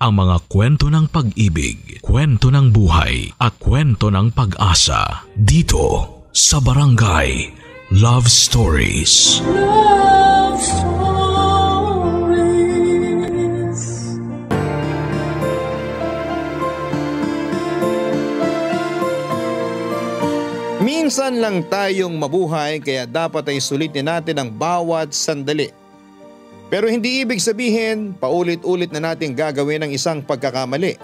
ang mga kwento ng pag-ibig, kwento ng buhay at kwento ng pag-asa dito sa Barangay Love Stories. Love Stories. Minsan lang tayong mabuhay kaya dapat ay sulitin natin ang bawat sandali. Pero hindi ibig sabihin, paulit-ulit na natin gagawin ang isang pagkakamali.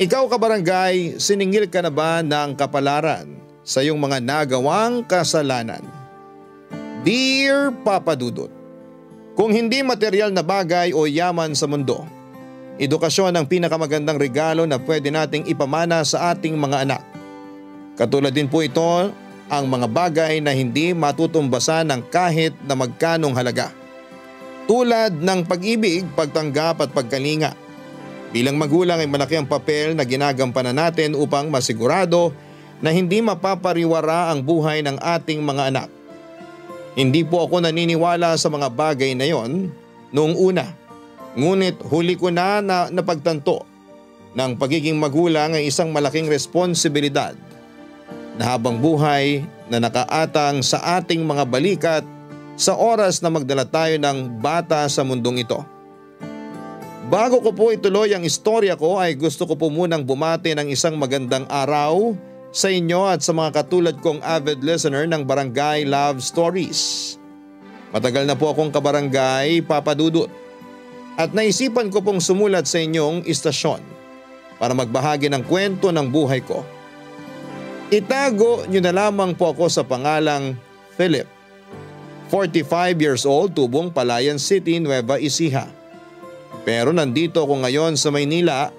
Ikaw kabarangay, siningil ka na ba ng kapalaran sa iyong mga nagawang kasalanan? Dear Papa Dudut, kung hindi material na bagay o yaman sa mundo, edukasyon ang pinakamagandang regalo na pwede nating ipamana sa ating mga anak. Katulad din po ito ang mga bagay na hindi matutumbasan ng kahit na magkanong halaga. Tulad ng pag-ibig, pagtanggap at pagkalinga. Bilang magulang ay malaki ang papel na ginagampanan natin upang masigurado na hindi mapapariwara ang buhay ng ating mga anak. Hindi po ako naniniwala sa mga bagay na yon noong una. Ngunit huli ko na napagtanto ng pagiging magulang ay isang malaking responsibilidad na habang buhay na nakaatang sa ating mga balikat sa oras na magdala tayo ng bata sa mundong ito. Bago ko po ituloy ang istorya ko ay gusto ko po munang bumati ng isang magandang araw sa inyo at sa mga katulad kong avid listener ng Barangay Love Stories. Matagal na po akong kabarangay, Papa Dudut, at naisipan ko pong sumulat sa inyong istasyon para magbahagi ng kwento ng buhay ko. Itago niyo na lamang po ako sa pangalang Philip. 45 years old, tubong Palayan City, Nueva Ecija. Pero nandito ako ngayon sa Maynila.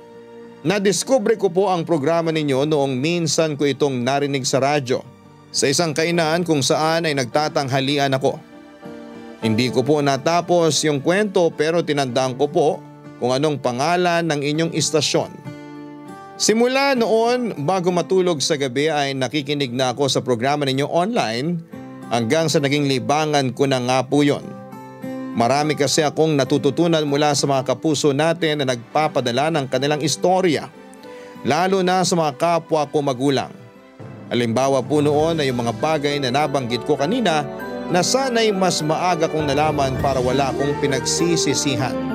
Nadiskubre ko po ang programa ninyo noong minsan ko itong narinig sa radyo sa isang kainan kung saan ay nagtatanghalian ako. Hindi ko po natapos yung kwento pero tinandaan ko po kung anong pangalan ng inyong istasyon. Simula noon bago matulog sa gabi ay nakikinig na ako sa programa ninyo online hanggang sa naging libangan ko na nga po yun. Marami kasi akong natututunan mula sa mga kapuso natin na nagpapadala ng kanilang istorya, lalo na sa mga kapwa ko magulang. Halimbawa po noon ay yung mga bagay na nabanggit ko kanina na sana'y mas maaga kong nalaman para wala akong pinagsisisihan.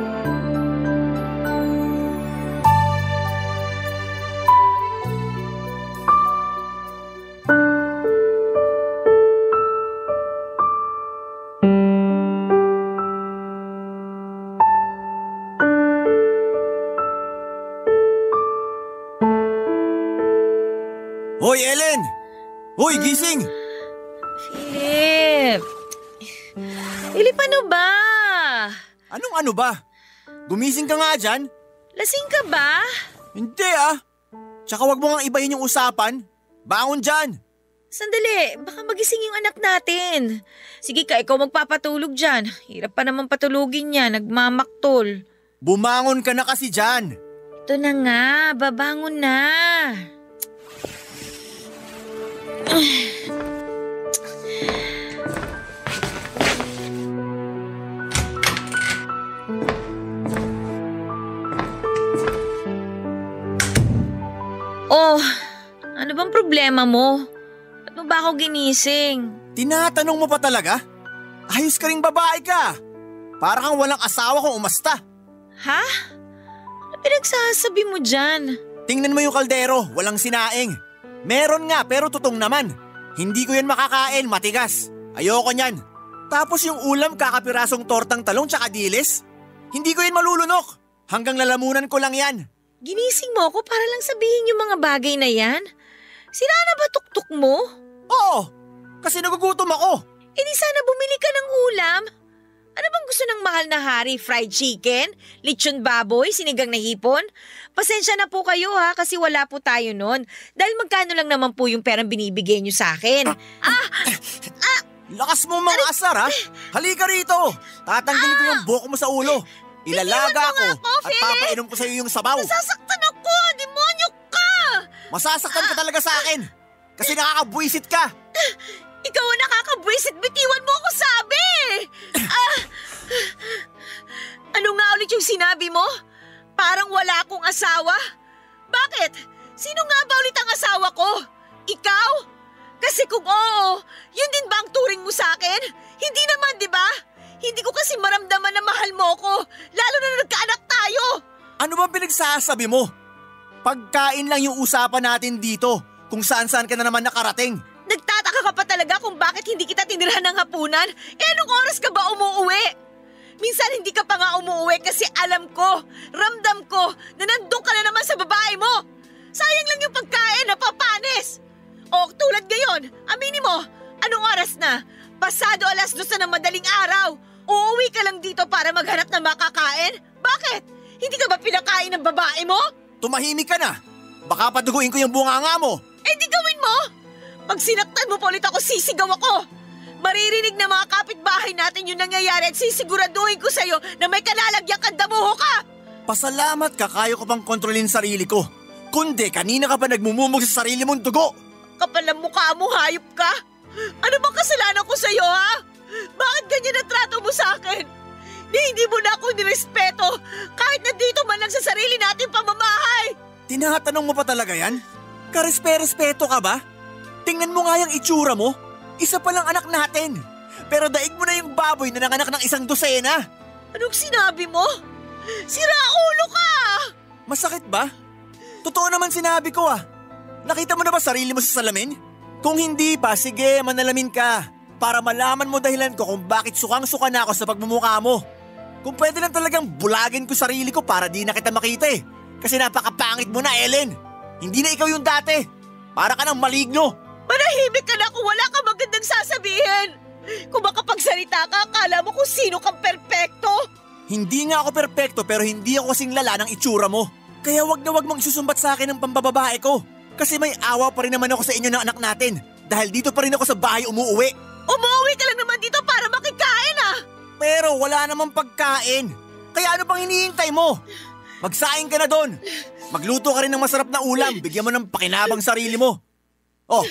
Hoy, Ellen! Hoy, gising! Philip, ano ba? Anong ano ba? Gumising ka nga dyan? Lasing ka ba? Hindi Tsaka wag mo nga ibahin yung usapan. Bangon dyan! Sandali, baka magising yung anak natin. Sige ka, ikaw magpapatulog dyan. Hirap pa naman patulugin niya, nagmamaktol. Bumangon ka na kasi dyan! Ito na nga, babangon na. Oh, ano bang problema mo? Ba't mo ba ako ginising? Tinatanong mo pa talaga? Ayos ka ring babae ka. Para kang walang asawa kung umasta. Ha? Ano pinagsasabi mo dyan? Tingnan mo yung kaldero, walang sinaing. Meron nga pero tutong naman. Hindi ko yan makakain, matigas. Ayoko niyan. Tapos yung ulam kakapirasong tortang talong tsaka dilis. Hindi ko yan malulunok. Hanggang lalamunan ko lang yan. Ginising mo ako para lang sabihin yung mga bagay na yan? Sira na ba tuktok mo? Oo, kasi nagugutom ako. Eh di sana bumili ka ng ulam. Ano bang gusto ng mahal na hari? Fried chicken? Lechon baboy? Sinigang na hipon? Pasensya na po kayo ha kasi wala po tayo nun. Dahil magkano lang naman po yung perang binibigay nyo sa akin. Lakas mo mga asar ha. Halika rito. Tatanggalin ko yung buhok mo sa ulo. Ilalaga ako at papainom ko sa iyo yung sabaw. Nasasaktan ako! Demonyo ka! Masasaktan ka talaga sa akin. Kasi nakakabwisit ka. Ikaw ang nakakabwisit, bitiwan mo ako sabi! Ano nga ulit yung sinabi mo? Parang wala akong asawa? Bakit? Sino nga ba ulit ang asawa ko? Ikaw? Kasi kung oo, yun din ba ang turing mo sa akin? Hindi naman, di ba? Hindi ko kasi maramdaman na mahal mo ko, lalo na nagkaanak tayo. Ano ba pinagsasabi mo? Pagkain lang yung usapan natin dito, kung saan-saan ka na naman nakarating. Nagtataka ka pa talaga kung bakit hindi kita tinirhan ng hapunan? Anong oras ka ba umuuwi? Minsan hindi ka pa nga umuuwi kasi alam ko, ramdam ko na nandun ka na naman sa babae mo. Sayang lang yung pagkain, napapanis. O tulad ngayon, aminin mo, anong oras na? Pasado 2:00 na ng madaling araw. Uuwi ka lang dito para maghanap ng makakain? Bakit? Hindi ka ba pinakain ng babae mo? Tumahimik ka na. Baka paduguin ko yung bunganga mo. Di gawin mo. Pag sinaktan mo pa ulit ako, sisigaw ako. Maririnig na mga kapitbahay natin yung nangyayari at sisiguraduhin ko sa'yo na may kalalagyan kang damuho ka. Pasalamat ka, kaya ko pang kontrolin sarili ko. Kundi kanina ka pa nagmumumog sa sarili mong dugo. Kapal ang mukha mo, hayop ka. Ano bang kasalanan ko sa'yo, ha? Bakit ganyan ang trato mo sa akin? Hindi mo na ako nirespeto kahit nandito man lang sa sarili nating pamamahay. Tinatanong mo pa talaga yan? Karespe-respeto ka ba? Tingnan mo nga yung itsura mo. Isa pa lang anak natin. Pero daig mo na yung baboy na nanganak ng 1 dosena. Anong sinabi mo? Sira ulo ka! Masakit ba? Totoo naman sinabi ko ah. Nakita mo na ba sarili mo sa salamin? Kung hindi pa, sige, manalamin ka. Para malaman mo dahilan ko kung bakit sukang-suka na ako sa pagmumukha mo. Kung pwede lang talagang bulagin ko sarili ko para di na kita makita eh. Kasi napakapangit mo na, Ellen. Hindi na ikaw yung dati. Para ka ng maligno. Manahimik ka na kung wala ka magandang sasabihin. Kung makapagsalita ka, akala mo kung sino kang perpekto. Hindi nga ako perpekto pero hindi ako kasing lala ng itsura mo. Kaya wag na wag mong isusumbat sa akin ng pambababae ko. Kasi may awa pa rin naman ako sa inyo ng anak natin. Dahil dito pa rin ako sa bahay umuuwi. Umuuwi ka lang naman dito para makikain ah. Pero wala namang pagkain. Kaya ano pang hinihintay mo? Magsaing ka na doon. Magluto ka rin ng masarap na ulam. Bigyan mo ng pakinabang sarili mo. Oh,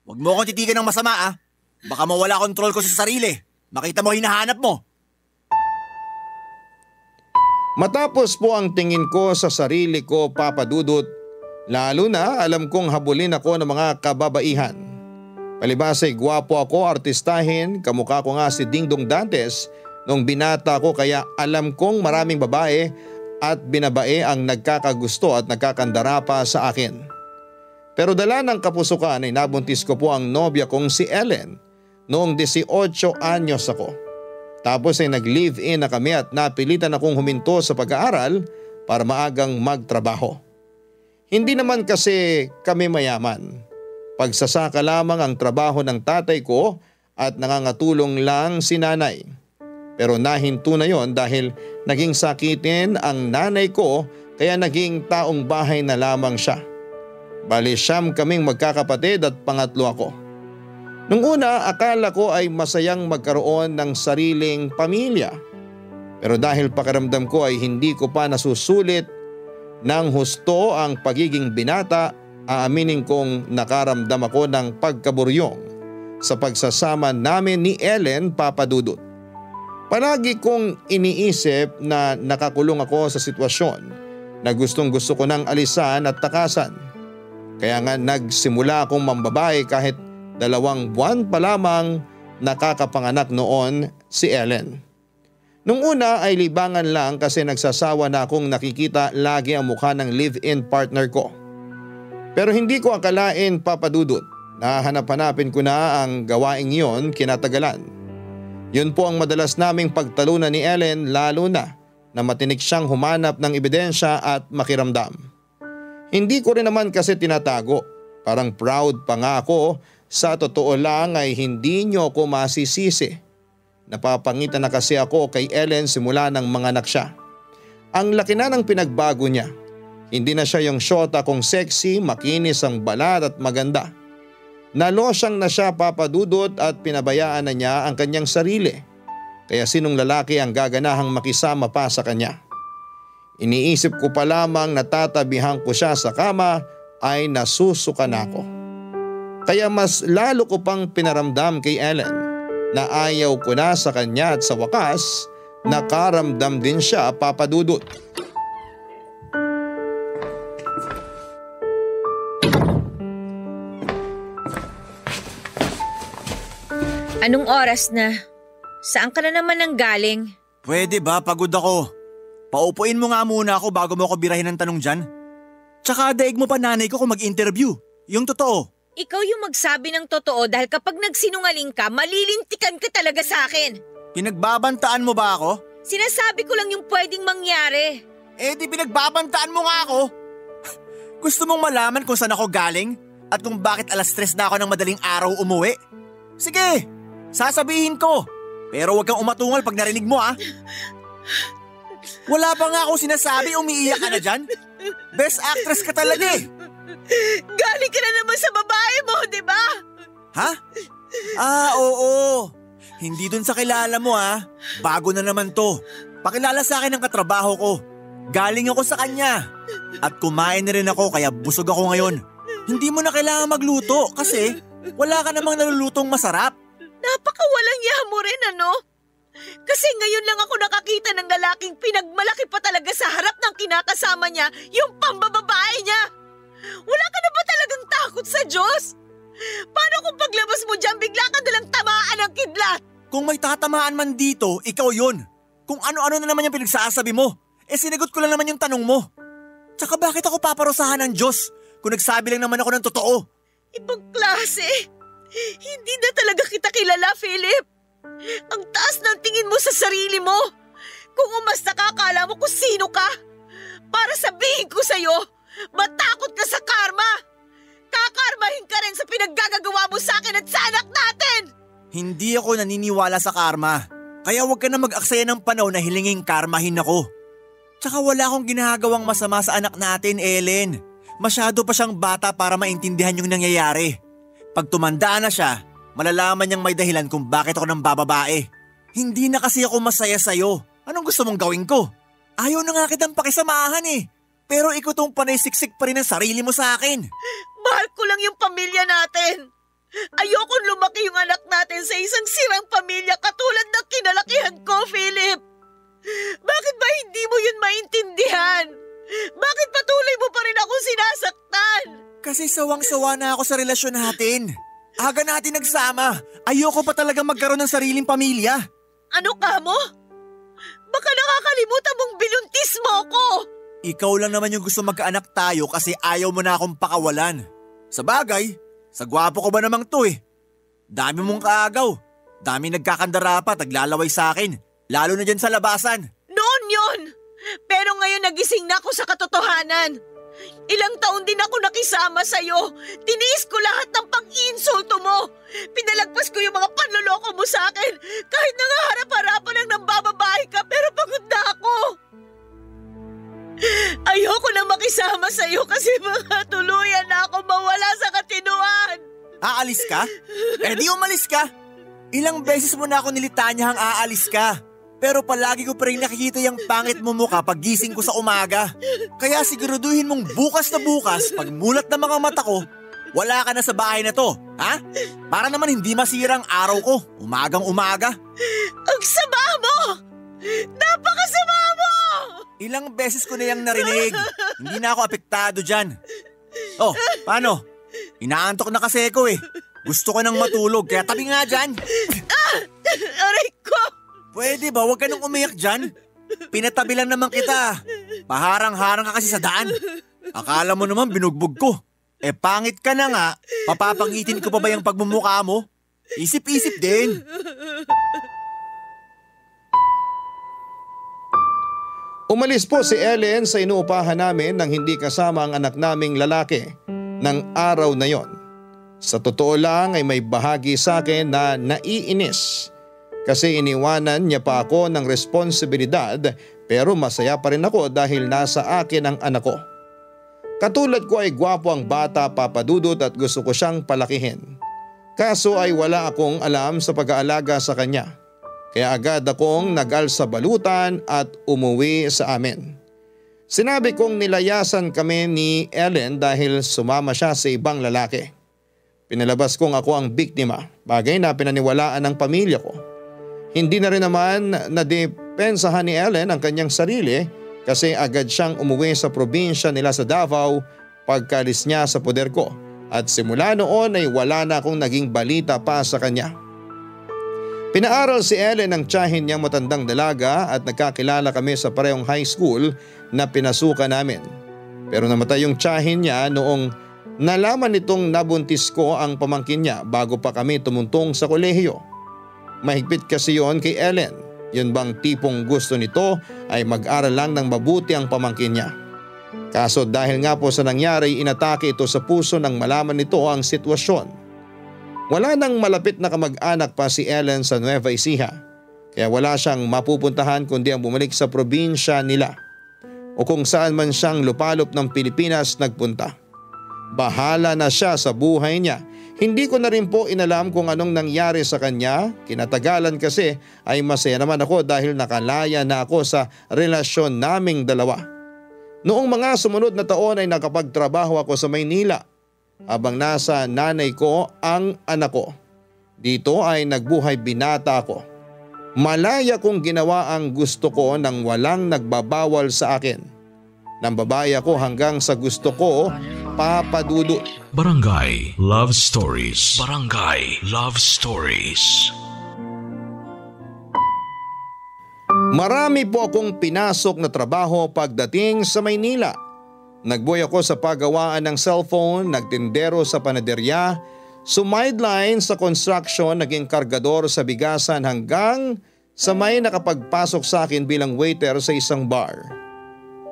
wag mo akong titigan ng masama ah. Baka mawala kontrol ko sa sarili. Makita mo hinahanap mo. Matapos po ang tingin ko sa sarili ko, Papa Dudut, lalo na alam kong habulin ako ng mga kababaihan. Palibas ay gwapo ako, artistahin, kamukha ko nga si Dingdong Dantes nung binata ko kaya alam kong maraming babae at binabae ang nagkakagusto at nagkakandara pa sa akin. Pero dala ng kapusukan ay nabuntis ko po ang nobya kong si Ellen noong 18 anyos ako. Tapos ay nag-live-in na kami at napilitan akong huminto sa pag-aaral para maagang magtrabaho. Hindi naman kasi kami mayaman. Pagsasaka lamang ang trabaho ng tatay ko at nangangatulong lang si nanay. Pero nahinto na yon dahil naging sakitin ang nanay ko kaya naging taong bahay na lamang siya. Bali 9 kaming magkakapatid at pangatlo ako. Nung una akala ko ay masayang magkaroon ng sariling pamilya. Pero dahil pakiramdam ko ay hindi ko pa nasusulit ng husto ang pagiging binata, aaminin kong nakaramdam ako ng pagkaburyong sa pagsasama namin ni Ellen, Papa Dudut. Palagi kong iniisip na nakakulong ako sa sitwasyon na gustong-gusto ko nang alisan at takasan. Kaya nga nagsimula akong mambabae kahit 2 buwan pa lamang nakakapanganak noon si Ellen. Nung una ay libangan lang kasi nagsasawa na akong nakikita lagi ang mukha ng live-in partner ko. Pero hindi ko akalain, Papa Dudut, na hanap-hanapin ko na ang gawaing iyon kinatagalan. Yun po ang madalas naming pagtalunan ni Ellen lalo na matinik siyang humanap ng ebidensya at makiramdam. Hindi ko rin naman kasi tinatago, parang proud pa nga ako. Sa totoo lang ay hindi niyo ako masisisi. Napapangitan na kasi ako kay Ellen simula nang manganak siya. Ang laki na ng pinagbago niya. Hindi na siya yung syota kong sexy, makinis ang balat at maganda. Nalosyang na siya, Papa Dudut, at pinabayaan na niya ang kanyang sarili. Kaya sinong lalaki ang gaganahang makisama pa sa kanya? Iniisip ko pa lamang na tatabihan ko siya sa kama ay nasusuka na ako. Kaya mas lalo ko pang pinaramdam kay Ellen na ayaw ko na sa kanya at sa wakas nakaramdam din siya, Papa Dudut. Anong oras na? Saan ka na naman nanggaling? Pwede ba? Pagod ako. Paupuin mo nga muna ako bago mo ako birahin ng tanong dyan. Tsaka daig mo pa nanay ko kung mag-interview. Yung totoo. Ikaw yung magsabi ng totoo dahil kapag nagsinungaling ka, malilintikan ka talaga sa akin. Pinagbabantaan mo ba ako? Sinasabi ko lang yung pwedeng mangyari. Eh di pinagbabantaan mo nga ako. Gusto mong malaman kung saan ako galing? At kung bakit alas 3 na ako ng madaling araw umuwi? Sige, sasabihin ko. Pero huwag kang umatungal pag narinig mo Wala pa nga akong sinasabi, umiiyak ka na dyan? Best actress ka talaga eh. Galing ka na naman sa babae mo, di ba? Ha? Oo. Hindi dun sa kilala mo Bago na naman to. Pakilala sa akin ng katrabaho ko. Galing ako sa kanya. At kumain na rin ako kaya busog ako ngayon. Hindi mo na kailangan magluto kasi wala ka namang nalulutong masarap. Napakawalang yaha mo rin, ano? Kasi ngayon lang ako nakakita ng lalaking pinagmalaki pa talaga sa harap ng kinakasama niya yung pambababae niya. Wala ka na ba talagang takot sa Diyos? Paano kung paglabas mo dyan bigla ka nalang tamaan ng kidlat? Kung may tatamaan man dito, ikaw yun. Kung ano-ano na naman yung pinagsasabi mo, sinagot ko lang naman yung tanong mo. Tsaka bakit ako paparusahan ng Diyos kung nagsabi lang naman ako ng totoo? Ibang klase. Hindi na talaga kita kilala, Philip. Ang taas ng tingin mo sa sarili mo. Kung umasta ka, akala mo kung sino ka. Para sabihin ko sa'yo, matakot ka sa karma. Kakarmahin ka rin sa pinaggagawa mo sa akin at sa anak natin. Hindi ako naniniwala sa karma. Kaya huwag ka na mag-aksaya ng panahon na hilinging karmahin ako. Tsaka wala akong ginagawang masama sa anak natin, Ellen. Masyado pa siyang bata para maintindihan yung nangyayari. Pag tumanda na siya, malalaman niyang may dahilan kung bakit ako nang bababae. Hindi na kasi ako masaya sa'yo. Anong gusto mong gawin ko? Ayaw na nga kitang pakisamahan Pero ikaw tong panay-siksik pa rin ang sarili mo sa akin. Mahal ko lang yung pamilya natin. Ayokong lumaki yung anak natin sa isang sirang pamilya katulad ng kinalakihan ko, Philip. Bakit ba hindi mo yun maintindihan? Bakit patuloy mo pa rin ako sinasaktan? Kasi sawang-sawa na ako sa relasyon natin. Aga natin nagsama. Ayoko pa talaga magkaroon ng sariling pamilya. Ano ka mo? Baka nakakalimutan mong binuntis mo ko. Ikaw lang naman yung gusto magkaanak tayo kasi ayaw mo na akong pakawalan. Sa bagay, sa gwapo ko ba namang to Dami mong kaagaw. Dami nagkakandara pa, taglalaway sa akin. Lalo na dyan sa labasan. Noon yun! Pero ngayon nagising na ako sa katotohanan. Ilang taon din ako nakisama sa'yo. Tiniis ko lahat ng pang-insulto mo. Pinalagpas ko yung mga panloloko mo sa akin. Kahit nangaharap-harapan ng nambababae ka, pero pagod na ako. Ayoko na makisama sa'yo kasi mga tuluyan na ako mawala sa katinuan. Aalis ka? Di umalis ka. Ilang beses mo na ako nilitanyahang aalis ka. Pero palagi ko pa rin nakikita yung pangit mo mukha pag gising ko sa umaga. Kaya siguraduhin mong bukas na bukas, pag mulat ng mga mata ko, wala ka na sa bahay na to, ha? Para naman hindi masira ang araw ko, umagang umaga. Ang sama mo! Napakasama mo! Ilang beses ko na yung narinig. Hindi na ako apektado dyan. Oh, paano? Inaantok na kasi ako Gusto ko nang matulog, kaya tabi nga dyan. Aray ko! Pwede ba? Huwag ka nang umiyak dyan. Pinatabi lang naman kita. Paharang-harang ka kasi sa daan. Akala mo naman binugbog ko. Pangit ka na nga. Papapangitin ko pa ba yung pagmumukha mo? Isip-isip din. Umalis po si Ellen sa inuupahan namin nang hindi kasama ang anak naming lalaki ng araw na yon. Sa totoo lang ay may bahagi sa akin na naiinis. Kasi iniwanan niya pa ako ng responsibilidad pero masaya pa rin ako dahil nasa akin ang anak ko. Katulad ko ay gwapo ang bata, Papa Dudut, at gusto ko siyang palakihin. Kaso ay wala akong alam sa pag-aalaga sa kanya. Kaya agad akong nagalsa balutan at umuwi sa amin. Sinabi kong nilayasan kami ni Ellen dahil sumama siya sa ibang lalaki. Pinalabas kong ako ang biktima, bagay na pinaniwalaan ng pamilya ko. Hindi na rin naman nadepensahan ni Ellen ang kanyang sarili kasi agad siyang umuwi sa probinsya nila sa Davao pagkalis niya sa poder ko at simula noon ay wala na akong naging balita pa sa kanya. Pinaaral si Ellen ng tiyahin niyang matandang dalaga at nagkakilala kami sa parehong high school na pinasukan namin. Pero namatay yung tiyahin niya noong nalaman nitong nabuntis ko ang pamangkin niya bago pa kami tumuntong sa kolehiyo. Mahigpit kasi yon kay Ellen. Yun bang tipong gusto nito ay mag-aral lang ng mabuti ang pamangkin niya. Kaso dahil nga po sa nangyari, inatake ito sa puso nang malaman nito ang sitwasyon. Wala nang malapit na kamag-anak pa si Ellen sa Nueva Ecija, kaya wala siyang mapupuntahan kundi ang bumalik sa probinsya nila o kung saan man siyang lupalop ng Pilipinas nagpunta. Bahala na siya sa buhay niya. Hindi ko na rin po inalam kung anong nangyari sa kanya. Kinatagalan kasi ay masaya naman ako dahil nakalaya na ako sa relasyon naming dalawa. Noong mga sumunod na taon ay nakapagtrabaho ako sa Maynila habang nasa nanay ko ang anak ko. Dito ay nagbuhay binata ako. Malaya kong ginawa ang gusto ko nang walang nagbabawal sa akin. Nang babae ako hanggang sa gusto ko, Papa Dudut. Barangay Love Stories. Barangay Love Stories. Marami po akong pinasok na trabaho pagdating sa Maynila. Nagboy ako sa paggawaan ng cellphone, nagtindero sa panaderya, sumideline sa construction, naging kargador sa bigasan hanggang sa may nakapagpasok sa akin bilang waiter sa isang bar.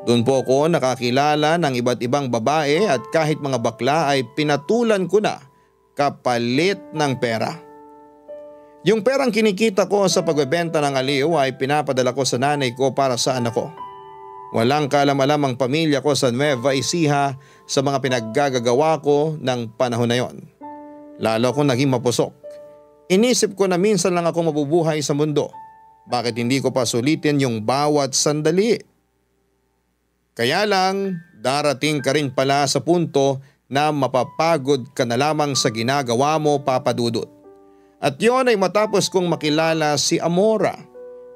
Doon po ako nakakilala ng iba't ibang babae at kahit mga bakla ay pinatulan ko na kapalit ng pera. Yung perang kinikita ko sa pagbebenta ng aliw ay pinapadala ko sa nanay ko para sa anak ko. Walang kaalam-alam ang pamilya ko sa Nueva Ecija sa mga pinaggagawa ko ng panahon na yon. Lalo akong naging mapusok. Inisip ko na minsan lang ako mabubuhay sa mundo. Bakit hindi ko pa sulitin yung bawat sandali? Kaya lang, darating ka rin pala sa punto na mapapagod ka na lamang sa ginagawa mo, Papa Dudut. At yon ay matapos kong makilala si Amora.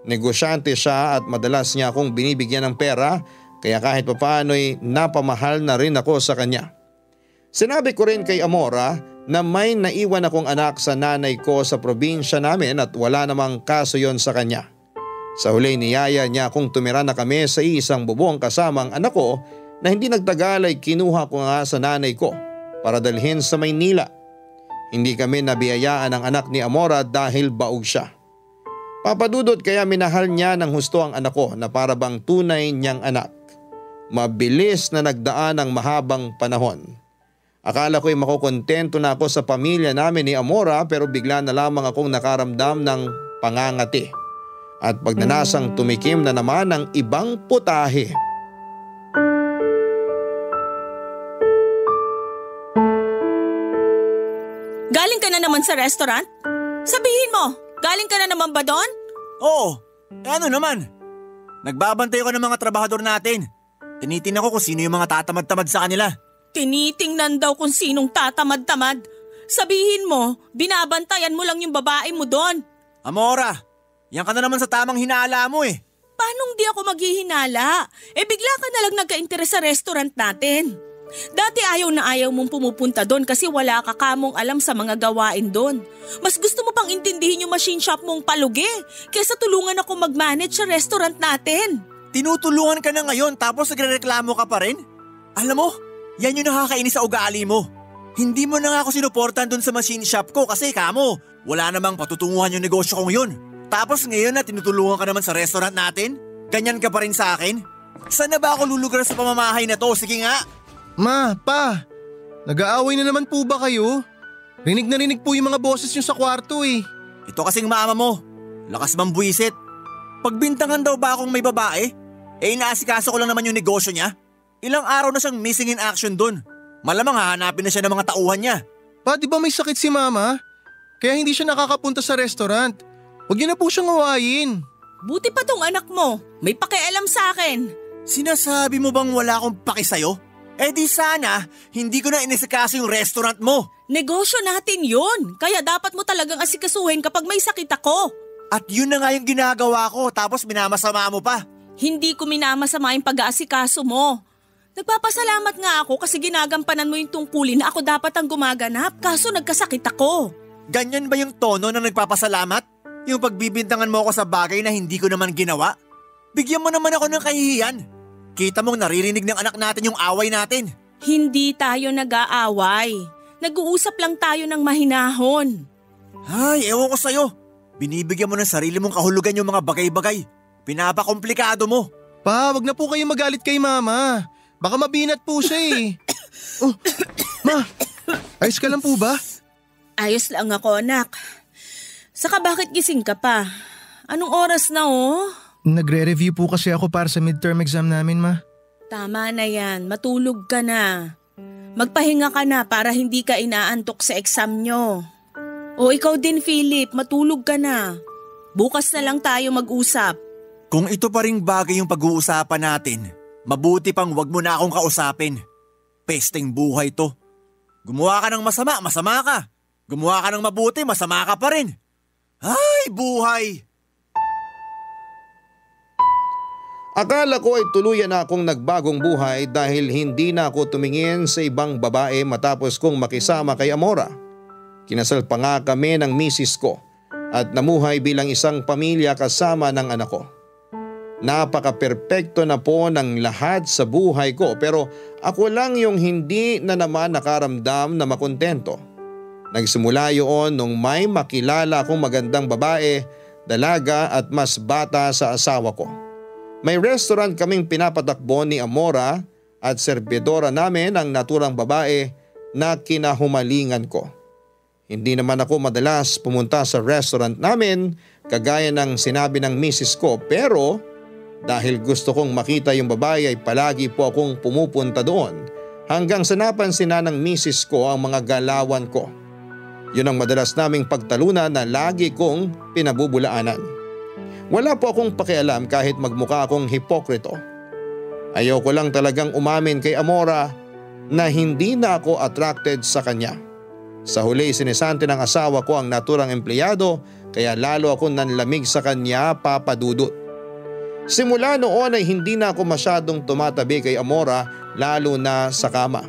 Negosyante siya at madalas niya akong binibigyan ng pera kaya kahit papaano'y napamahal na rin ako sa kanya. Sinabi ko rin kay Amora na may naiwan akong anak sa nanay ko sa probinsya namin at wala namang kaso yon sa kanya. Sa huli niyaya niya akong tumira na kami sa isang bubong kasama ang anak ko na hindi nagtagal ay kinuha ko nga sa nanay ko para dalhin sa Maynila. Hindi kami nabiyayaan ng anak ni Amora dahil baog siya. Papadudot kaya minahal niya ng husto ang anak ko na para bang tunay niyang anak. Mabilis na nagdaan ang mahabang panahon. Akala ko'y makukontento na ako sa pamilya namin ni Amora pero bigla na lamang akong nakaramdam ng pangangati. At pagnanasang tumikim na naman ng ibang putahe. Galing ka na naman sa restaurant? Sabihin mo, galing ka na naman ba doon? Oo, ano naman? Nagbabantay ko ng mga trabahador natin. Tinitingnan ko kung sino yung mga tatamad-tamad sa kanila. Tinitingnan daw kung sinong tatamad-tamad. Sabihin mo, binabantayan mo lang yung babae mo doon. Amora, yan ka na naman sa tamang hinala mo eh. Paanong di ako maghihinala? Bigla ka na lang nagka-interes sa restaurant natin. Dati ayaw na ayaw mong pumupunta doon kasi wala ka kamong alam sa mga gawain doon. Mas gusto mo pang intindihin yung machine shop mong palugi kaysa tulungan ako mag-manage sa restaurant natin. Tinutulungan ka na ngayon tapos nagrereklamo ka pa rin? Alam mo, yan yung nakakainis sa ugali mo. Hindi mo na nga ako sinuportan doon sa machine shop ko kasi kamo, wala namang patutunguhan yung negosyo kong yun. Tapos ngayon na tinutulungan ka naman sa restaurant natin, ganyan ka pa rin sa akin? Saan na ba ako lulugar sa pamamahay na to? Sige nga. Ma, pa, nag-aaway na naman po ba kayo? Rinig na rinig po yung mga boses nyo sa kwarto eh. Ito kasing mama mo, lakas mambuisit. Pagbintangan daw ba akong may babae? Inaasikaso ko lang naman yung negosyo niya. Ilang araw na siyang missing in action dun. Malamang hahanapin na siya ng mga tauhan niya. Pa, di ba may sakit si mama? Kaya hindi siya nakakapunta sa restaurant. Huwag niyo na po siyang awayin. Buti pa tong anak mo, may pakialam sa akin. Sinasabi mo bang wala akong paki sa'yo? Di sana, hindi ko na inisikaso yung restaurant mo. Negosyo natin yun, kaya dapat mo talagang asikasuhin kapag may sakit ako. At yun na nga yung ginagawa ko, tapos minamasama mo pa. Hindi ko minamasama yung pag-aasikaso mo. Nagpapasalamat nga ako kasi ginagampanan mo yung tungkulin na ako dapat ang gumaganap, kaso nagkasakit ako. Ganyan ba yung tono na nagpapasalamat? Yung pagbibintangan mo ako sa bagay na hindi ko naman ginawa? Bigyan mo naman ako ng kahihiyan. Kita mong naririnig ng anak natin yung away natin. Hindi tayo nag-aaway. Nag-uusap lang tayo ng mahinahon. Ay, ewan ko sa'yo. Binibigyan mo ng sarili mong kahulugan yung mga bagay-bagay. Pinapakomplikado mo. Pa, wag na po kayo magalit kay Mama. Baka mabinat po siya eh. Oh, Ma, ayos ka lang po ba? Ayos lang ako, anak. Saka bakit gising ka pa? Anong oras na oh? Nagre-review po kasi ako para sa midterm exam namin, Ma. Tama na yan, matulog ka na. Magpahinga ka na para hindi ka inaantok sa exam nyo. O ikaw din, Philip, matulog ka na. Bukas na lang tayo mag-usap. Kung ito pa ring bagay yung pag-uusapan natin, mabuti pang wag mo na akong kausapin. Pesteng buhay to. Gumawa ka ng masama, masama ka. Gumawa ka ng mabuti, masama ka pa rin. Ay, buhay! Akala ko ay tuluyan na akong nagbagong buhay dahil hindi na ako tumingin sa ibang babae matapos kong makisama kay Amora. Kinasal pa nga kami ng misis ko at namuhay bilang isang pamilya kasama ng anak ko. Napaka-perpekto na po ng lahat sa buhay ko pero ako lang yung hindi na naman nakaramdam na makontento. Nagsimula yun nung may makilala akong magandang babae, dalaga at mas bata sa asawa ko. May restaurant kaming pinapatakbo ni Amora at serbidora namin ang naturang babae na kinahumalingan ko. Hindi naman ako madalas pumunta sa restaurant namin kagaya ng sinabi ng misis ko pero dahil gusto kong makita yung babae ay palagi po akong pumupunta doon hanggang sa napansin na ng misis ko ang mga galawan ko. Yun ang madalas naming pagtalunan na lagi kong pinabubulaanan. Wala po akong pakialam kahit magmukha akong hipokrito. Ayoko lang talagang umamin kay Amora na hindi na ako attracted sa kanya. Sa huli sinisante ng asawa ko ang naturang empleyado kaya lalo akong nanlamig sa kanya, Papa Dudut. Simula noon ay hindi na ako masyadong tumatabi kay Amora lalo na sa kama.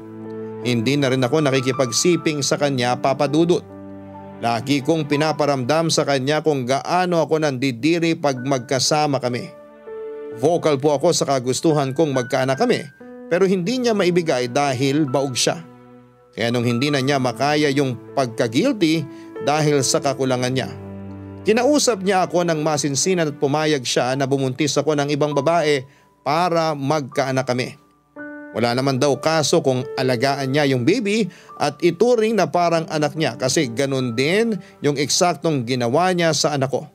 Hindi na rin ako nakikipagsiping sa kanya, Papa Dudut. Lagi kong pinaparamdam sa kanya kung gaano ako nandidiri pag magkasama kami. Vocal po ako sa kagustuhan kong magkaanak kami pero hindi niya maibigay dahil baog siya. Kaya nung hindi na niya makaya yung pagka-guilty dahil sa kakulangan niya, kinausap niya ako ng masinsinan at pumayag siya na bumuntis ako ng ibang babae para magkaanak kami. Wala naman daw kaso kung alagaan niya yung baby at ituring na parang anak niya kasi ganun din yung eksaktong ginawa niya sa anak ko.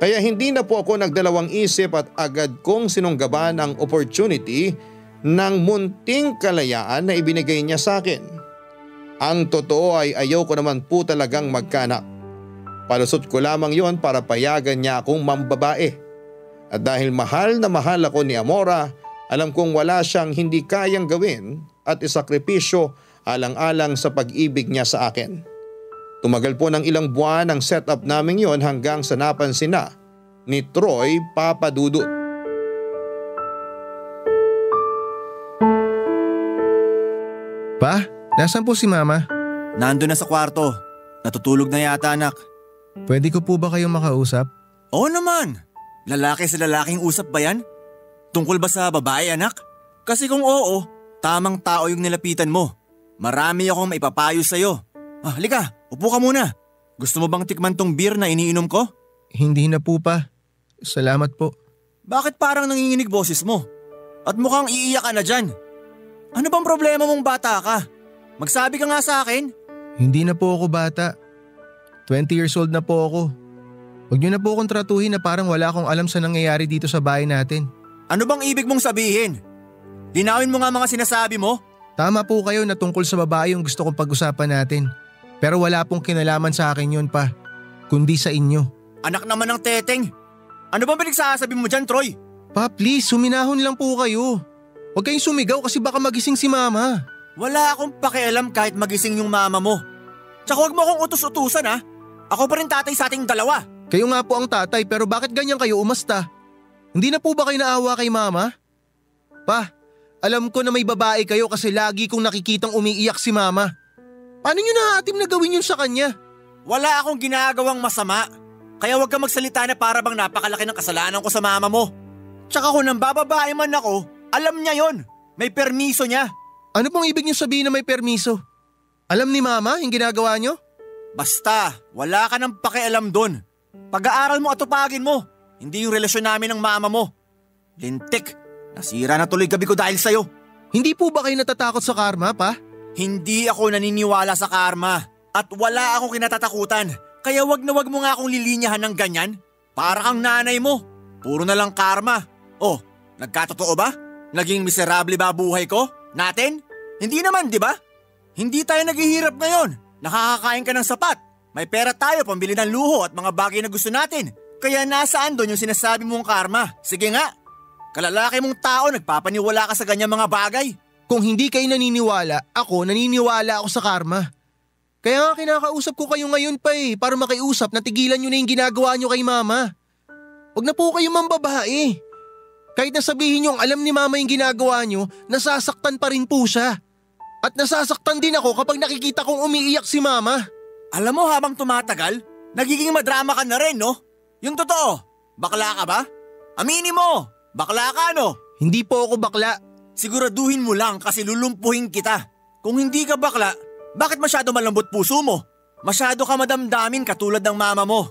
Kaya hindi na po ako nagdalawang isip at agad kong sinunggaban ang opportunity ng munting kalayaan na ibinigay niya sa akin. Ang totoo ay ayoko naman po talagang magkaanak. Palusot ko lamang yon para payagan niya akong mambabae. At dahil mahal na mahal ako ni Amora, alam kong wala siyang hindi kayang gawin at isakripisyo alang-alang sa pag-ibig niya sa akin. Tumagal po ng ilang buwan ang setup namin yon hanggang sa napansin na ni Troy, Papa Dudut. Pa, nasaan po si Mama? Nandun na sa kwarto. Natutulog na yata, anak. Pwede ko po ba kayong makausap? Oo naman. Lalaki sa lalaking usap ba yan? Tungkol ba sa babae, anak? Kasi kung oo, tamang tao yung nilapitan mo. Marami akong maipapayo sa'yo. Halika, upo ka muna. Gusto mo bang tikman tong beer na iniinom ko? Hindi na po, Pa. Salamat po. Bakit parang nanginginig boses mo? At mukhang iiyak ka na dyan. Ano bang problema mong bata ka? Magsabi ka nga sa akin. Hindi na po ako bata. 20 years old na po ako. Huwag niyo na po akong tratuhin na parang wala akong alam sa nangyayari dito sa bahay natin. Ano bang ibig mong sabihin? Linawin mo nga mga sinasabi mo. Tama po kayo na tungkol sa babae yung gusto kong pag-usapan natin. Pero wala pong kinalaman sa akin yun, Pa. Kundi sa inyo. Anak naman ng teteng. Ano bang pinagsasabi mo dyan, Troy? Pa, please, suminahon lang po kayo. Huwag kayong sumigaw kasi baka magising si Mama. Wala akong pakialam kahit magising yung mama mo. Tsaka huwag mo akong utos-utusan ha. Ako pa rin tatay sa ating dalawa. Kayo nga po ang tatay pero bakit ganyan kayo umasta? Hindi na po ba kayo naawa kay Mama? Pa, alam ko na may babae kayo kasi lagi kong nakikitang umiiyak si Mama. Paano nyo nahatim na gawin yun sa kanya? Wala akong ginagawang masama. Kaya huwag ka magsalita na para bang napakalaki ng kasalanan ko sa mama mo. Tsaka kung nang bababae man ako, alam niya yon. May permiso niya. Ano pong ibig niyo sabihin na may permiso? Alam ni mama yung ginagawa niyo? Basta, wala ka nang pakialam doon. Pag-aaral mo at tupagin mo, hindi yung relasyon namin ng mama mo. Lintik, nasira na tuloy gabi ko dahil sa'yo. Hindi po ba kayo natatakot sa karma, pa? Hindi ako naniniwala sa karma at wala akong kinatatakutan. Kaya wag na wag mo nga akong lilinyahan ng ganyan. Para kang nanay mo. Puro na lang karma. Oh, nagkatotoo ba? Naging miserable ba buhay ko? Natin? Hindi naman, di ba? Hindi tayo naghihirap ngayon. Nakakakain ka ng sapat. May pera tayo pambili ng luho at mga bagay na gusto natin. Kaya nasaan doon yung sinasabi mong karma? Sige nga. Kalalaki mong tao, nagpapaniwala ka sa ganyang mga bagay. Kung hindi kayo naniniwala, ako naniniwala ako sa karma. Kaya nga kinakausap ko kayo ngayon pa para makiusap na tigilan nyo na yung ginagawa nyo kay mama. Huwag na po kayo mambabae. Kahit na sabihin nyo alam ni mama yung ginagawa nyo, nasasaktan pa rin po siya. At nasasaktan din ako kapag nakikita kong umiiyak si mama. Alam mo habang tumatagal, nagiging madrama ka na rin, no? Yung totoo, bakla ka ba? Aminin mo, bakla ka no? Hindi po ako bakla. Siguraduhin mo lang kasi lulumpuhin kita. Kung hindi ka bakla, bakit masyado malambot puso mo? Masyado ka madamdamin katulad ng mama mo.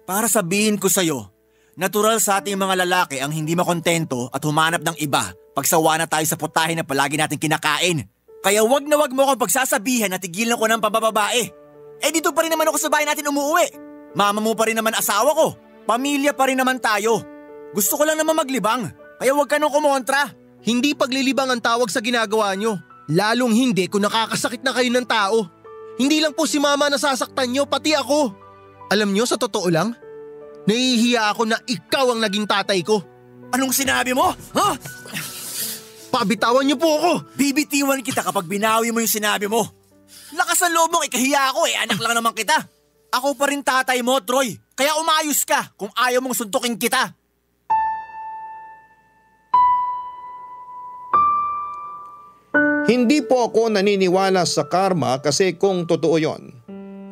Para sabihin ko sa'yo, natural sa ating mga lalaki ang hindi makontento at humanap ng iba pagsawa na tayo sa putahe na palagi natin kinakain. Kaya wag na wag mo akong pagsasabihan na tigilan ko ng pambababae. Dito pa rin naman ako sa bahay natin umuwi. Mama mo pa rin naman asawa ko. Pamilya pa rin naman tayo. Gusto ko lang naman maglibang. Kaya wag ka nang kumontra. Hindi paglilibang ang tawag sa ginagawa nyo. Lalong hindi kung nakakasakit na kayo ng tao. Hindi lang po si mama nasasaktan nyo, pati ako. Alam nyo, sa totoo lang, nahihiya ako na ikaw ang naging tatay ko. Anong sinabi mo? Ha? Pabitawan nyo po ako. Bibitiwan kita kapag binawi mo yung sinabi mo. Lakas ang loob mo, ikahiya ako anak lang naman kita. Ako pa rin tatay mo, Troy. Kaya umayos ka kung ayaw mong suntukin kita. Hindi po ako naniniwala sa karma kasi kung totoo yon,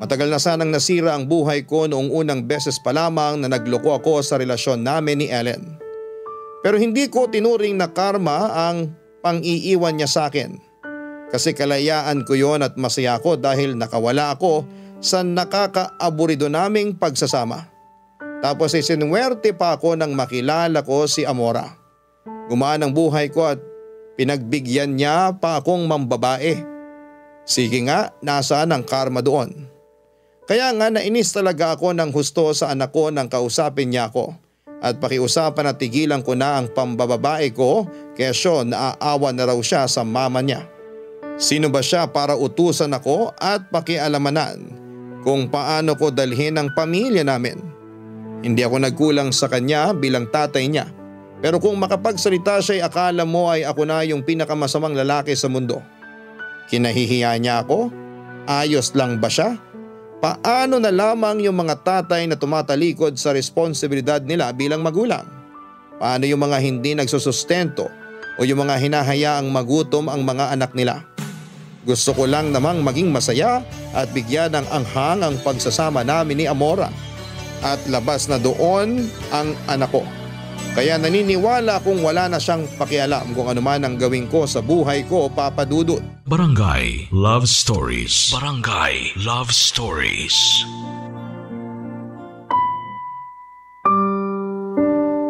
matagal na sanang nasira ang buhay ko noong unang beses pa lamang na nagloko ako sa relasyon namin ni Ellen. Pero hindi ko tinuring na karma ang pang-iiwan niya sa akin. Kasi kalayaan ko yon at masaya ko dahil nakawala ako sa nakakaaburido naming pagsasama. Tapos ay sinuwerte pa ako nang makilala ko si Amora. Gumaan ang buhay ko at pinagbigyan niya pa akong mambabae. Sige nga, nasaan ang karma doon? Kaya nga nainis talaga ako ng husto sa anak ko nang kausapin niya ako. At pakiusapan na tigilan ko na ang pambababae ko kesyo naaawa na raw siya sa mama niya. Sino ba siya para utusan ako at pakialamanan kung paano ko dalhin ang pamilya namin? Hindi ako nagkulang sa kanya bilang tatay niya. Pero kung makapagsalita siya ay akala mo ay ako na yung pinakamasamang lalaki sa mundo. Kinahihiya niya ako? Ayos lang ba siya? Paano na lamang yung mga tatay na tumatalikod sa responsibilidad nila bilang magulang? Paano yung mga hindi nagsusustento o yung mga hinahayaang magutom ang mga anak nila? Gusto ko lang namang maging masaya at bigyan ng anghang ang pagsasama namin ni Amora. At labas na doon ang anak ko. Kaya naniniwala kung wala na siyang pakialam kung ano man ang gawin ko sa buhay ko, Papa Dudut. Barangay Love Stories. Barangay Love Stories.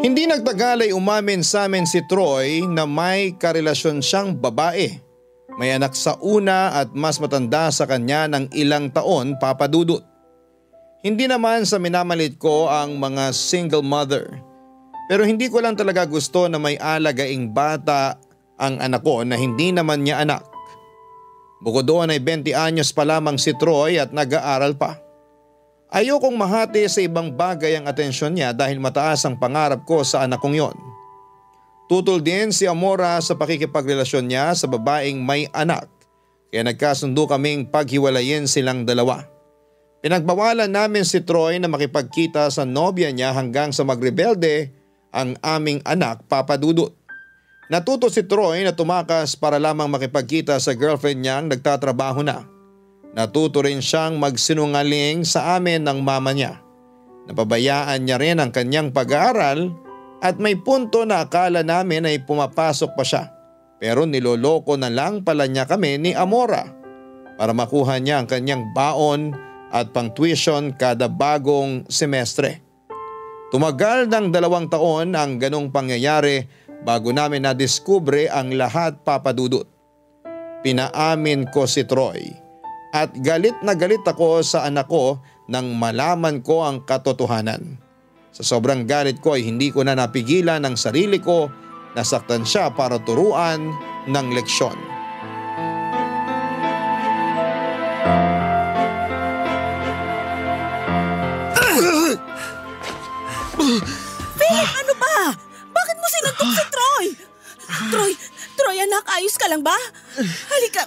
Hindi nagtagal ay umamin sa amin si Troy na may karelasyon siyang babae. May anak sa una at mas matanda sa kanya ng ilang taon, Papa Dudut. Hindi naman sa minamalit ko ang mga single mother. Pero hindi ko lang talaga gusto na may alagaing bata ang anak ko na hindi naman niya anak. Bukod doon ay 20 anyos pa lamang si Troy at nag-aaral pa. Ayokong mahati sa ibang bagay ang atensyon niya dahil mataas ang pangarap ko sa anak kong yon. Tutol din si Amora sa pakikipagrelasyon niya sa babaeng may anak. Kaya nagkasundo kaming paghiwalayin silang dalawa. Pinagbawalan namin si Troy na makipagkita sa nobya niya hanggang sa magrebelde ang aming anak, Papa Dudut. Natuto si Troy na tumakas para lamang makipagkita sa girlfriend niyang nagtatrabaho na. Natuto rin siyang magsinungaling sa amin ng mama niya. Napabayaan niya rin ang kanyang pag-aaral at may punto na akala namin ay pumapasok pa siya. Pero niloloko na lang pala niya kami ni Amora para makuha niya ang kanyang baon at pang-tuition kada bagong semestre. Tumagal ng 2 taon ang ganong pangyayari bago namin nadiskubre ang lahat, Papa Dudut. Pinaamin ko si Troy at galit na galit ako sa anak ko nang malaman ko ang katotohanan. Sa sobrang galit ko ay hindi ko na napigilan ang sarili ko na saktan siya para turuan ng leksyon. Philip, ano ba? Bakit mo sinuntok si Troy? Troy anak, ayos ka lang ba? Halika,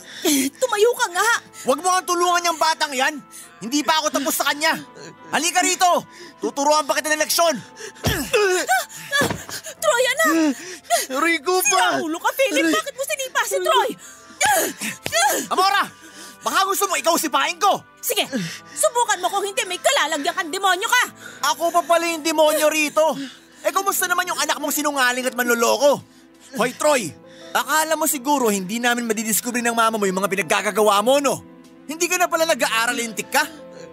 tumayo ka nga. Huwag mo ang tulungan niyang batang yan. Hindi pa ako tapos sa kanya. Halika rito. Tuturuan pa kita ng leksyon. Troy anak! Rico pa! Sira ulo ka, Philip. Bakit mo sinipa si Troy? Amora! Baka gusto mo ikaw sipahin ko. Sige, subukan mo kung hindi may kalalagyan kang demonyo ka. Ako pa pala yung demonyo rito. Kumusta naman yung anak mong sinungaling at manloloko? Hoy Troy, akala mo siguro hindi namin madidiscover ng mama mo yung mga pinaggagawa mo, no? Hindi ka na pala nag-aaral, lintik ka?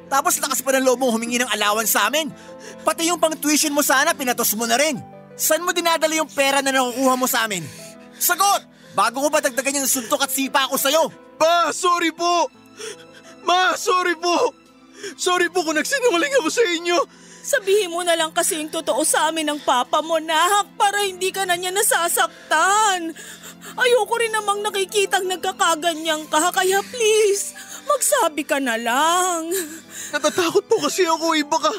Tapos lakas pa ng loob mong humingi ng allowance sa amin. Pati yung pang-tuition mo sana, pinatos mo na rin. Saan mo dinadala yung pera na nakukuha mo sa amin? Sagot! Bago ko ba dagdagan yung suntok at sipa ako sa'yo? Pa, sorry po! Ma, sorry po! Sorry po kung nagsinungaling ako sa inyo. Sabihin mo na lang kasi yung totoo sa amin ng papa mo, nak, para hindi ka na niya nasasaktan. Ayoko rin namang nakikitang nagkakaganyan ka, kaya please, magsabi ka na lang. Natatakot po kasi ako eh, baka...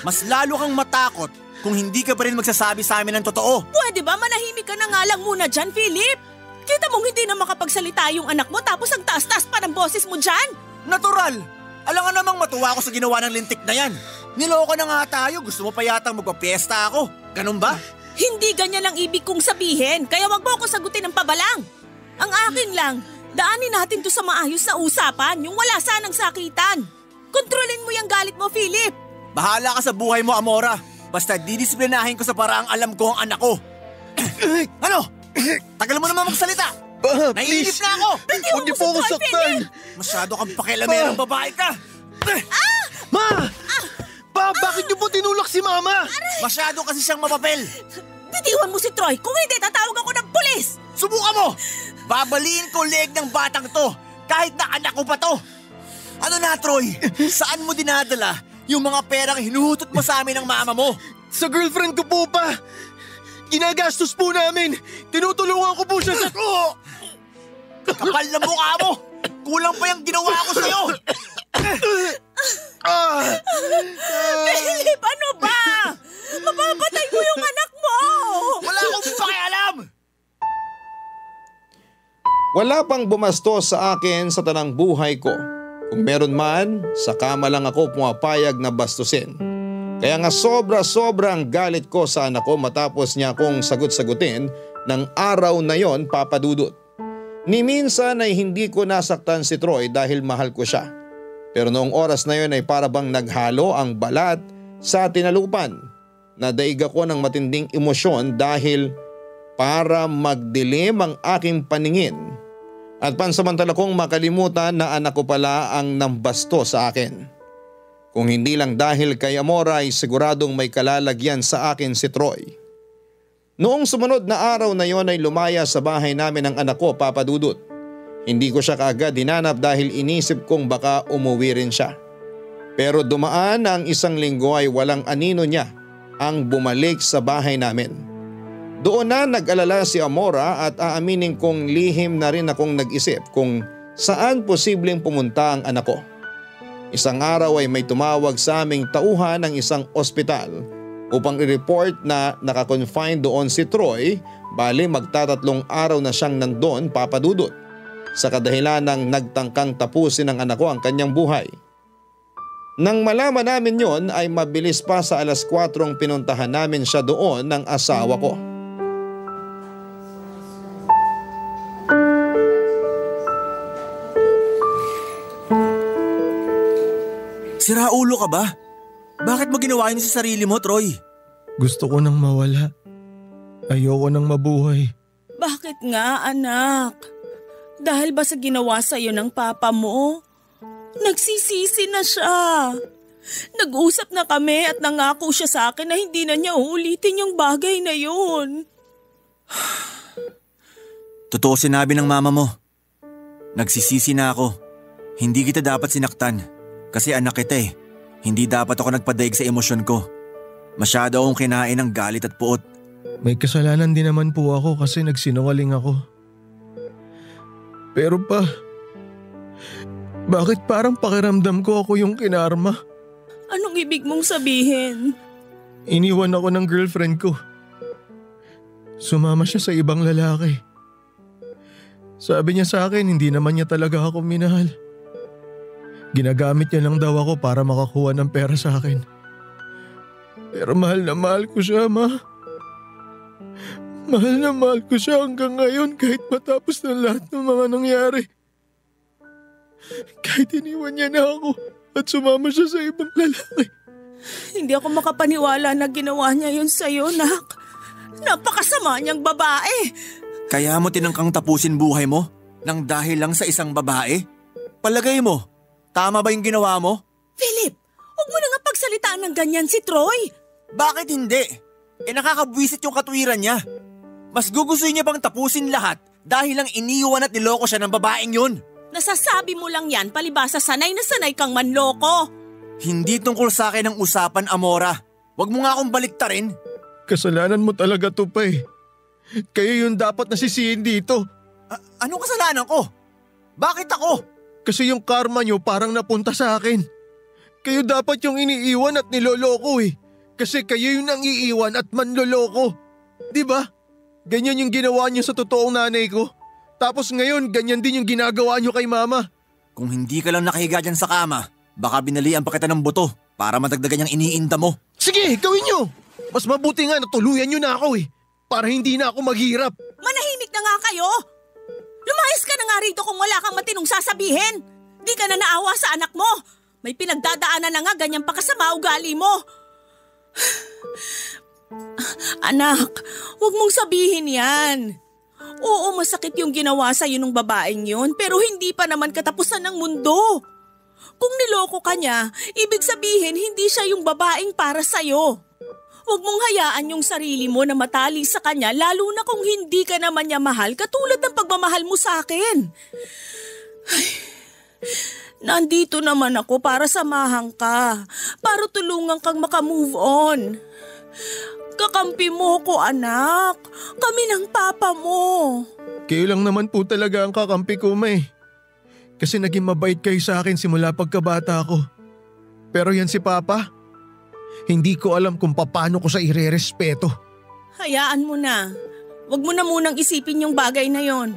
Mas lalo kang matakot kung hindi ka pa rin magsasabi sa amin ng totoo. Pwede ba manahimik ka na nga lang muna dyan, Philip? Kita mong hindi na makapagsalita yung anak mo tapos ang taas-taas pa ng boses mo dyan? Natural! Alam nga namang matuwa ako sa ginawa ng lintik na yan. Niloko na nga tayo, gusto mo pa yatang magpapiesta ako. Ganun ba? Hindi ganyan ang ibig kong sabihin, kaya wag mo ako sagutin ng pabalang. Ang akin lang, daanin natin to sa maayos na usapan, yung wala sanang sakitan. Kontrolin mo yung galit mo, Philip. Bahala ka sa buhay mo, Amora. Basta didisiplinahin ko sa paraang alam ko ang anak ko. Ano? Tagal mo naman magsalita. Naiinip na ako. Huwag niyo po ako saktan. Masyado kang pakialamerang babae ka. Ma! Pa, bakit niyo po tinulak si Mama? Masyado kasi siyang mapapel. Bitiwan mo si Troy, kung hindi tatawag ako ng pulis. Subukan mo! Babaliin ko leg ng batang to, kahit na anak ko pa to. Ano na, Troy? Saan mo dinadala yung mga perang hinuhutot mo sa amin ng mama mo? Sa girlfriend ko po pa. Ginagastos po namin. Tinutulungan ko po siya sa... Kapal na mukha mo! Kulang pa yung ginawa ko sa'yo! Philip, ano ba? Mapapatay mo yung anak mo! Wala akong pakialam! Wala pang bumastos sa akin sa tanang buhay ko. Kung meron man, sa kama lang ako pumapayag na bastusin. Kaya nga sobra-sobra ang galit ko sa anak ko matapos niya akong sagot-sagutin ng araw na yon, Papa Dudut. Ni minsan ay hindi ko nasaktan si Troy dahil mahal ko siya. Pero noong oras na yon ay para bang naghalo ang balat sa tinalupan. Nadaig ako ng matinding emosyon dahil para magdilim ang aking paningin at pansamantala kong makalimutan na anak ko pala ang nambasto sa akin. Kung hindi lang dahil kay Amora ay siguradong may kalalagyan sa akin si Troy. Noong sumunod na araw na yon ay lumaya sa bahay namin ang anak ko, Papa Dudut. Hindi ko siya kaagad hinanap dahil inisip kong baka umuwi rin siya. Pero dumaan ang 1 linggo ay walang anino niya ang bumalik sa bahay namin. Doon na nag-alala si Amora at aaminin kong lihim na rin akong nag-isip kung saan posibleng pumunta ang anak ko. Isang araw ay may tumawag sa aming tauhan ng isang ospital upang i-report na nakakonfine doon si Troy, bali magtatatlong araw na siyang nandoon, Papa Dudut, sa kadahilan ng nagtangkang tapusin ng anak ko ang kanyang buhay. Nang malaman namin yon ay mabilis pa sa 4:00 pinuntahan namin siya doon ng asawa ko. Sira ulo ka ba? Bakit mo ginawa yun sa sarili mo, Troy? Gusto ko nang mawala. Ayoko nang mabuhay. Bakit nga, anak? Dahil ba sa ginawa sa'yo ng papa mo? Nagsisisi na siya. Nag-usap na kami at nangako siya sa akin na hindi na niya uulitin yung bagay na yun. Totoo sinabi ng mama mo. Nagsisisi na ako. Hindi kita dapat sinaktan. Kasi anak kita eh. Hindi dapat ako nagpadaig sa emosyon ko. Masyado akong kinain ng galit at puot. May kasalanan din naman po ako kasi nagsinungaling ako. Pero pa, bakit parang pakiramdam ko ako yung kinarma? Anong ibig mong sabihin? Iniwan ako ng girlfriend ko. Sumama siya sa ibang lalaki. Sabi niya sa akin hindi naman niya talaga ako minahal. Ginagamit niya lang daw ako para makakuha ng pera sa akin. Pero mahal na mahal ko siya, ma. Mahal na mahal ko siya hanggang ngayon kahit matapos na lahat ng mga nangyari. Kahit iniwan niya na ako at sumama siya sa ibang lalaki. Hindi ako makapaniwala na ginawa niya yun sa'yo, nak. Napakasama niyang babae. Kaya mo tinangkang tapusin buhay mo nang dahil lang sa isang babae? Palagay mo, tama ba yung ginawa mo? Philip, huwag mo na nga pagsalitaan ng ganyan si Troy. Bakit hindi? Nakakabwisit yung katwiran niya. Mas gugustuhin niya bang tapusin lahat dahil lang iniwan at niloko siya ng babaeng yun? Nasasabi mo lang yan palibasa sanay na sanay kang manloko. Hindi tungkol sa akin ang usapan, Amora. Huwag mo nga akong baliktarin. Kasalanan mo talaga to, Pay. Kayo yung dapat nasisihin dito. Anong kasalanan ko? Bakit ako? Kasi yung karma nyo parang napunta sa akin. Kayo dapat yung iniiwan at niloloko eh. Kasi kayo yung nangiiwan at manloloko. Diba? Ganyan yung ginawa nyo sa totoong nanay ko. Tapos ngayon, ganyan din yung ginagawa nyo kay mama. Kung hindi ka lang nakahiga dyan sa kama, baka binalian pa kita ng buto para madagdagan yung iniinda mo. Sige, gawin nyo! Mas mabuti nga na tuluyan nyo na ako eh. Para hindi na ako maghirap. Manahimik na nga kayo! Lumayas ka na nga rito kung wala kang matinong sasabihin. Di ka na naawa sa anak mo. May pinagdadaanan na nga ganyan pa kasama ugali mo. Anak, huwag mong sabihin yan. Oo, masakit yung ginawa sa'yo ng babaeng yun, pero hindi pa naman katapusan ng mundo. Kung niloko ka niya, ibig sabihin hindi siya yung babaeng para sa'yo. Huwag mong hayaan yung sarili mo na matali sa kanya, lalo na kung hindi ka naman niya mahal katulad ng pagmamahal mo sa akin. Ay, nandito naman ako para samahan ka, para tulungan kang makamove on. Kakampi mo ko, anak. Kami ng papa mo. Kayo lang naman po talaga ang kakampi ko, May. Kasi naging mabait kayo sa akin simula pagkabata ko. Pero yan si Papa, hindi ko alam kung paano ko sa irerespeto. Hayaan mo na. Huwag mo na munang isipin yung bagay na yon.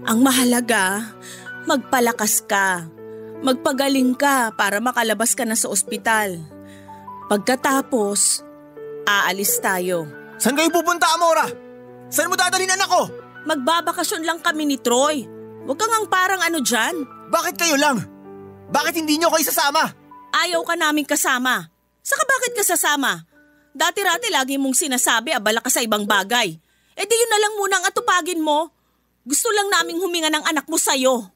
Ang mahalaga, magpalakas ka. Magpagaling ka para makalabas ka na sa ospital. Pagkatapos, aalis tayo. Saan kayo pupunta, Amora? Saan mo dadalhin anak ko? Magbabakasyon lang kami ni Troy. Huwag kang ang parang ano dyan. Bakit kayo lang? Bakit hindi niyo ko isasama? Ayaw ka naming kasama. Saka bakit ka sasama? Dati-rati lagi mong sinasabi abala ka sa ibang bagay. E di yun na lang muna ang atupagin mo. Gusto lang naming huminga ng anak mo sa'yo.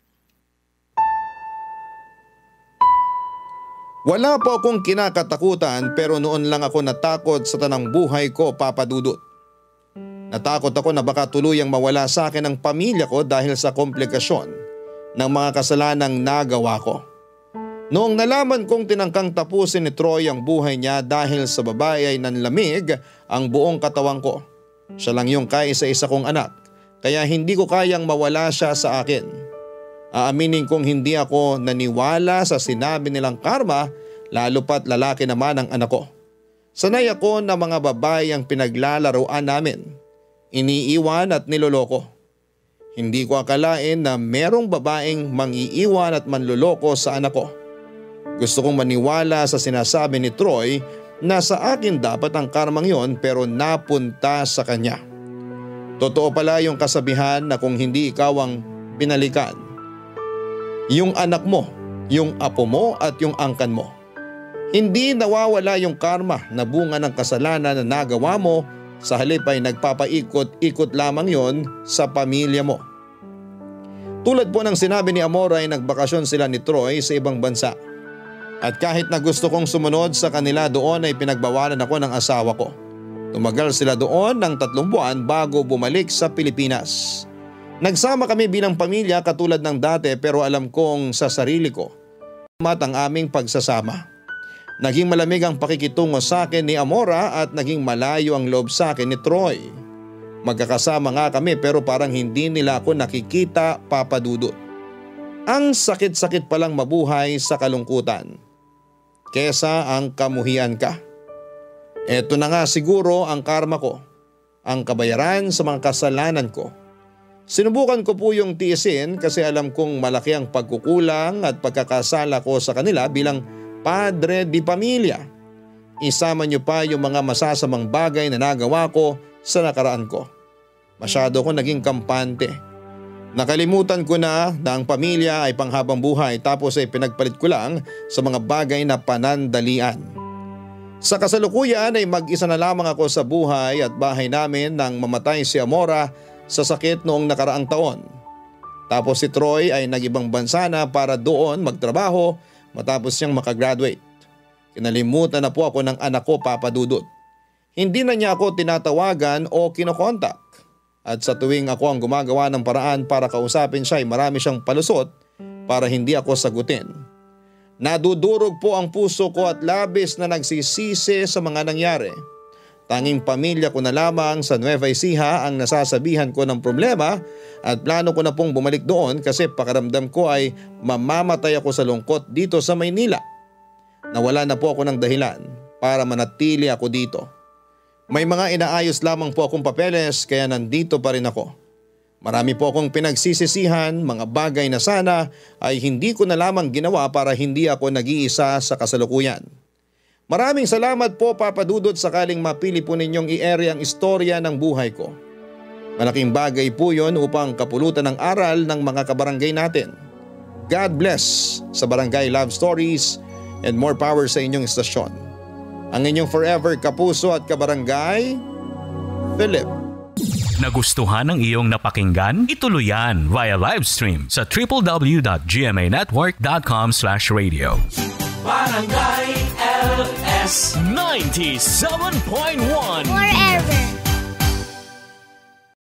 Wala po akong kinakatakutan pero noon lang ako natakot sa tanang buhay ko, Papa Dudut. Natakot ako na baka tuluyang mawala sa akin ang pamilya ko dahil sa komplikasyon ng mga kasalanang nagawa ko. Noong nalaman kong tinangkang tapusin ni Troy ang buhay niya dahil sa babae ay nanlamig ang buong katawan ko. Siya lang yung kaisa-isa kong anak, kaya hindi ko kayang mawala siya sa akin. Aaminin kong hindi ako naniwala sa sinabi nilang karma, lalo pat lalaki naman ang anak ko. Sanay ako na mga babae ang pinaglalaroan namin. Iniiwan at niloloko. Hindi ko akalain na merong babaeng mangiiwan at manloloko sa anak ko. Gusto kong maniwala sa sinasabi ni Troy na sa akin dapat ang karmang yon pero napunta sa kanya. Totoo pala yung kasabihan na kung hindi ikaw ang binalikan, yung anak mo, yung apo mo at yung angkan mo, Hindi nawawala yung karma na bunga ng kasalanan na nagawa mo, sa halip ay nagpapaikot-ikot lamang yon sa pamilya mo. Tulad po ng sinabi ni Amora ay nagbakasyon sila ni Troy sa ibang bansa. At kahit na gusto kong sumunod sa kanila doon ay pinagbawalan ako ng asawa ko. Tumagal sila doon ng 3 buwan bago bumalik sa Pilipinas. Nagsama kami bilang pamilya katulad ng dati pero alam kong sa sarili ko mat ang aming pagsasama. Naging malamig ang pakikitungo sa akin ni Amora at naging malayo ang loob sa akin ni Troy. Magkakasama nga kami pero parang hindi nila ako nakikita, Papa Dudut. Ang sakit-sakit palang mabuhay sa kalungkutan kesa ang kamuhian ka. Eto na nga siguro ang karma ko, ang kabayaran sa mga kasalanan ko. Sinubukan ko po yung tiisin kasi alam kong malaki ang pagkukulang at pagkakasala ko sa kanila bilang padre di pamilya. Isama niyo pa yung mga masasamang bagay na nagawa ko sa nakaraan ko. Masyado ko naging kampante. Nakalimutan ko na ang pamilya ay panghabang buhay tapos ay pinagpalit ko lang sa mga bagay na panandalian. Sa kasalukuyan ay mag-isa na lamang ako sa buhay at bahay namin nang mamatay si Amora sa sakit noong nakaraang taon. Tapos si Troy ay nag-ibang bansa na para doon magtrabaho matapos siyang makagraduate. Kinalimutan na po ako ng anak ko, Papa Dudut. Hindi na niya ako tinatawagan o kinokontak. At sa tuwing ako ang gumagawa ng paraan para kausapin siya ay marami siyang palusot para hindi ako sagutin. Nadudurog po ang puso ko at labis na nagsisisi sa mga nangyari. Tanging pamilya ko na lamang sa Nueva Ecija ang nasasabihan ko ng problema at plano ko na pong bumalik doon kasi pakiramdam ko ay mamamatay ako sa lungkot dito sa Maynila. Nawala na po ako ng dahilan para manatili ako dito. May mga inaayos lamang po akong papeles kaya nandito pa rin ako. Marami po akong pinagsisisihan, mga bagay na sana ay hindi ko na lamang ginawa para hindi ako nag-iisa sa kasalukuyan. Maraming salamat po, Papa Dudut, sakaling mapili po ninyong i-ere ang istorya ng buhay ko. Malaking bagay po yon upang kapulutan ng aral ng mga kabarangay natin. God bless sa Barangay Love Stories and more power sa inyong istasyon. Ang inyong forever kapuso at kabarangay, Philip. Nagustuhan ng iyong napakinggan? Ituloy yan via live stream sa www.gmanetwork.com/radio. Barangay LS 97.1 Forever.